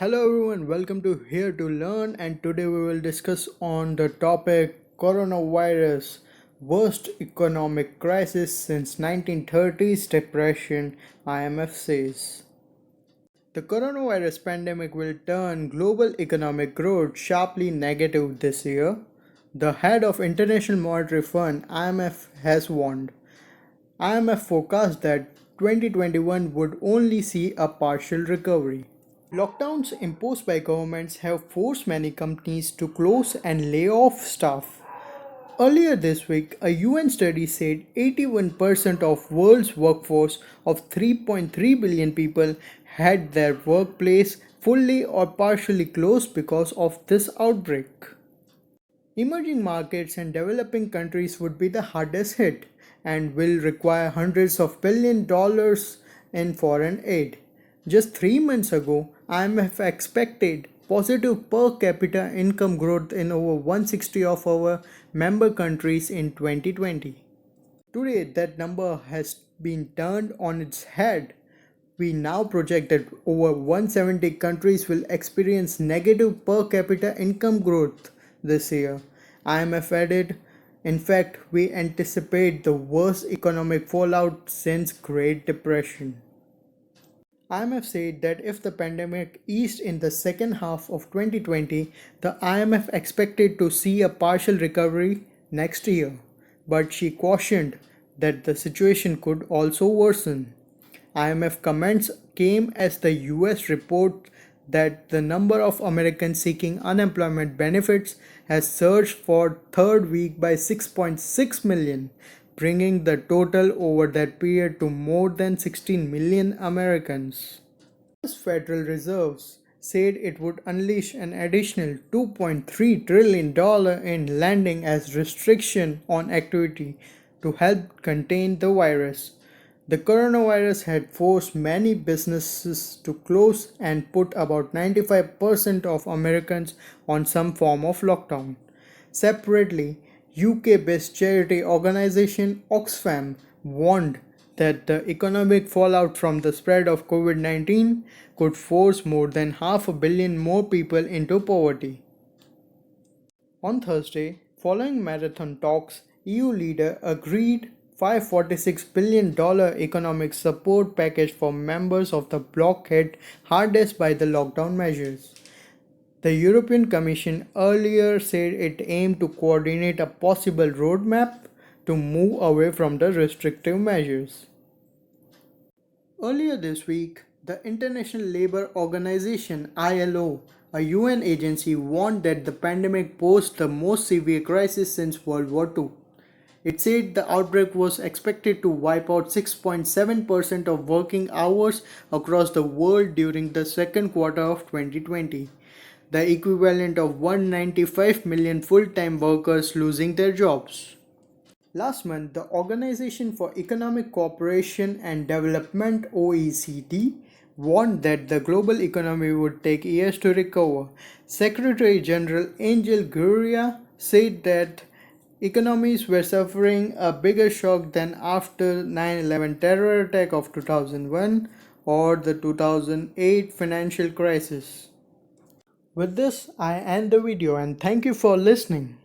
Hello everyone, welcome to Here to Learn, and today we will discuss on the topic coronavirus, worst economic crisis since 1930s depression, IMF says. The coronavirus pandemic will turn global economic growth sharply negative this year. The head of International Monetary Fund IMF has warned. IMF forecast that 2021 would only see a partial recovery. Lockdowns imposed by governments have forced many companies to close and lay off staff. Earlier this week, a UN study said 81% of world's workforce of 3.3 billion people had their workplace fully or partially closed because of this outbreak. Emerging markets and developing countries would be the hardest hit and will require hundreds of billion dollars in foreign aid. Just 3 months ago, IMF expected positive per capita income growth in over 160 of our member countries in 2020. Today, that number has been turned on its head. We now project that over 170 countries will experience negative per capita income growth this year. IMF added, in fact, we anticipate the worst economic fallout since Great Depression. IMF said that if the pandemic eased in the second half of 2020, the IMF expected to see a partial recovery next year, but she cautioned that the situation could also worsen. IMF comments came as the US report that the number of Americans seeking unemployment benefits has surged for third week by 6.6 million, bringing the total over that period to more than 16 million Americans. The Federal Reserve said it would unleash an additional $2.3 trillion in lending as restriction on activity to help contain the virus. The coronavirus had forced many businesses to close and put about 95% of Americans on some form of lockdown. Separately, UK-based charity organization Oxfam warned that the economic fallout from the spread of COVID-19 could force more than half a billion more people into poverty. On Thursday, following marathon talks, EU leaders agreed $546 billion economic support package for members of the bloc hit hardest by the lockdown measures. The European Commission earlier said it aimed to coordinate a possible roadmap to move away from the restrictive measures. Earlier this week, the International Labour Organization (ILO), a UN agency, warned that the pandemic posed the most severe crisis since World War II. It said the outbreak was expected to wipe out 6.7% of working hours across the world during the second quarter of 2020, the equivalent of 195 million full-time workers losing their jobs. Last month, the Organization for Economic Cooperation and Development (OECD) warned that the global economy would take years to recover. Secretary General Angel Gurria said that economies were suffering a bigger shock than after 9/11 terror attack of 2001 or the 2008 financial crisis. With this, I end the video and thank you for listening.